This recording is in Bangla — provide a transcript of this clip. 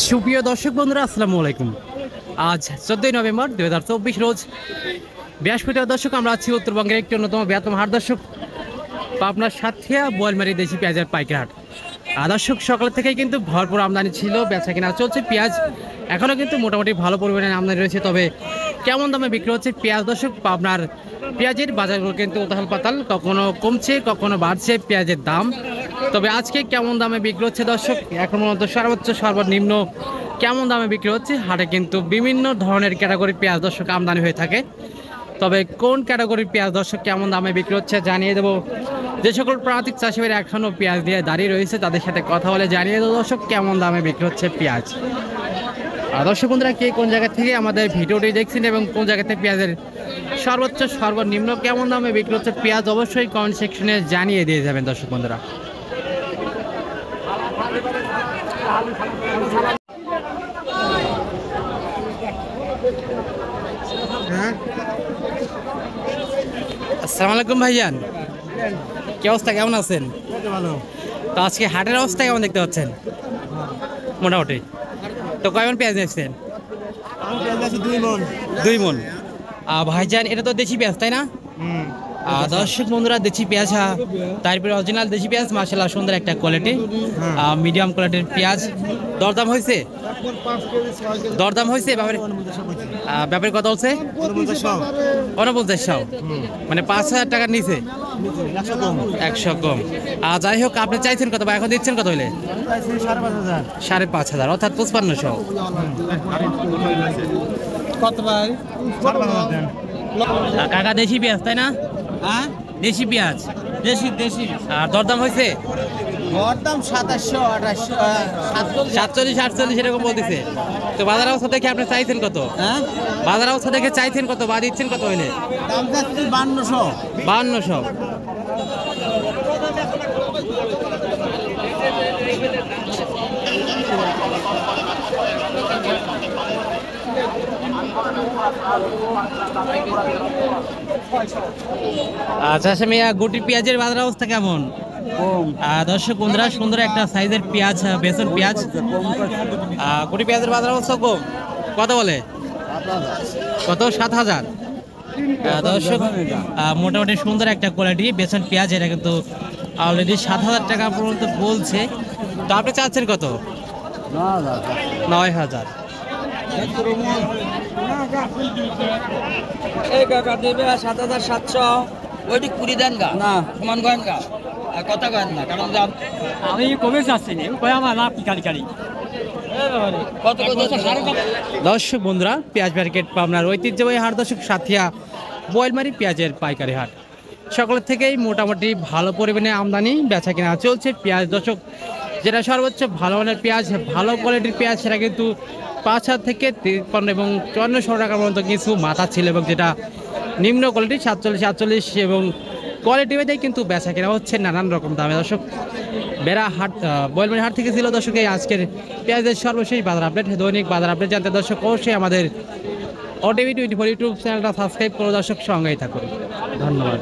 সুপ্রিয় দর্শক বন্ধুরা, আসসালামু আলাইকুম। আজ 14 নভেম্বর 2024 রোজ বৃহস্পতিবার। দর্শক, আমরা আছি উত্তরবঙ্গের একটি অন্যতম বৃহত্তম হাট দর্শক, পাবনার সাথিয়া বোয়ালমারি দেশি পেঁয়াজের পাইকারি হাট। দর্শক, সকাল থেকেই কিন্তু ভরপুর আমদানি ছিল, বেচা কিনা চলছে। পেঁয়াজ এখনও কিন্তু মোটামুটি ভালো পরিমাণে আমদানি রয়েছে, তবে কেমন দামে বিক্রি হচ্ছে পেঁয়াজ দর্শক? পাবনার পেঁয়াজের বাজারগুলো কিন্তু উতাল পাতাল, কখনো কমছে কখনো বাড়ছে পেঁয়াজের দাম। তবে আজকে কেমন দামে বিক্রি হচ্ছে দর্শক, এখন পর্যন্ত সর্বোচ্চ সর্বনিম্ন কেমন দামে বিক্রি হচ্ছে? হাটে কিন্তু বিভিন্ন ধরনের ক্যাটাগরির পেঁয়াজ দর্শক আমদানি হয়ে থাকে, তবে কোন ক্যাটাগরির পেঁয়াজ দর্শক কেমন দামে বিক্রি হচ্ছে জানিয়ে দেবো। যে সকল প্রান্তিক চাষিরা এখনও পেঁয়াজ দিয়ে দাঁড়িয়ে রয়েছে তাদের সাথে কথা বলে জানিয়ে দেবো দর্শক কেমন দামে বিক্রি হচ্ছে পেঁয়াজ। দর্শক বন্ধুরা, কে কোন জায়গা থেকে আমাদের ভিডিওটি দেখছেন এবং কোন জায়গা থেকে পেঁয়াজের সর্বোচ্চ সর্বনিম্ন কেমন দামে বিক্রি হচ্ছে পেঁয়াজ অবশ্যই কমেন্ট সেকশনে জানিয়ে দিয়ে যাবেন দর্শক বন্ধুরা। আসসালামু আলাইকুম ভাইজান, কি অবস্থা, কেমন আছেন? তো আজকে হাটের অবস্থা কেমন দেখতে পাচ্ছেন? মোটামুটি। তো কয়মন পেঁয়াজ নিয়েছেন? 2 মন। ভাইজান, এটা তো দেশি পেঁয়াজ তাই না? দর্শক বন্ধুরা, দেশি পেঁয়াজ, তারপরে অরিজিনাল দেশি পেঁয়াজ, মাশাআল্লাহ সুন্দর একটা কোয়ালিটি, মিডিয়াম কোয়ালিটির পেঁয়াজ। দরদাম হয়েছে? দরদাম হয়েছে ব্যাপারে কত বলছে? 4900, মানে 5000 টাকার নিচে, 100 কম। যাই হোক, আপনি চাইছেন কত বা এখন দিচ্ছেন কত হইলে? 5500, অর্থাৎ 5500। কত ভাই? কাকা দেশি পেঁয়াজ তাই না? হ্যাঁ, দেশি পেঁয়াজ। দেশি দেশি। আর দরদাম হয়েছে? দরদাম 2700, 2800, 47, 48 এরকম বলতেছে। তো বাজার অবস্থা দেখে আপনি চাইছেন কত? হ্যাঁ, বাজার অবস্থা দেখে চাইছেন কত বা দিচ্ছেন কত হইলে? দাম যাচ্ছে 5200। 5200। আচ্ছা মিয়া, গুটি পেঁয়াজের বাজার অবস্থা কেমন? দর্শক বন্ধুরা, সুন্দর একটা সাইজের পেঁয়াজ, বেসন পেঁয়াজ, গুটি পেঁয়াজের বাজার অবস্থা কম। কত বলে? কত? 7000। দর্শক, মোটামুটি সুন্দর একটা কোয়ালিটি বেসন পেঁয়াজ, এটা কিন্তু অলরেডি 7000 টাকা পর্যন্ত বলছে। তো আপনি চাচ্ছেন কত? 9000। এই কাকা দেবে 7700। ওইটি 20 দেন গা না, সমান গয়েন গা, কথা গয়েন না, কারণ আমি কমে যাচ্ছি না, কয় আমার লাভ কি কারি কত কত। দর্শক বন্ধুরা, পেঁয়াজ মার্কেট পাবনার ঐতিহ্যবাহী হাট দর্শক, সাথিয়া বোয়ালমারি পেঁয়াজের পাইকারি হাট। সকলের থেকেই মোটামুটি ভালো পরিমাণে আমদানি বেচা কিনা চলছে পেঁয়াজ দর্শক। যেটা সর্বোচ্চ ভালো মানের পেঁয়াজ, ভালো কোয়ালিটির পেঁয়াজ, সেটা কিন্তু 5000 থেকে 53 এবং 5400 টাকা পর্যন্ত কিছু মাথা ছিল, এবং যেটা নিম্ন কোয়ালিটি 47, 48 এবং কোয়ালিটি ভেদেই কিন্তু বেচা কেনা হচ্ছে নানান রকম দামে দর্শক। বেড়া হাট, বোয়ালমারি হাট থেকে ছিল দর্শক এই আজকের পেঁয়াজের সর্বশেষ বাজার আপডেট। দৈনিক বাজার আপডেট জানতে দর্শক অবশ্যই আমাদের OTV 24 ইউটিউব চ্যানেলটা সাবস্ক্রাইব করে দর্শক সঙ্গেই থাকুন। ধন্যবাদ।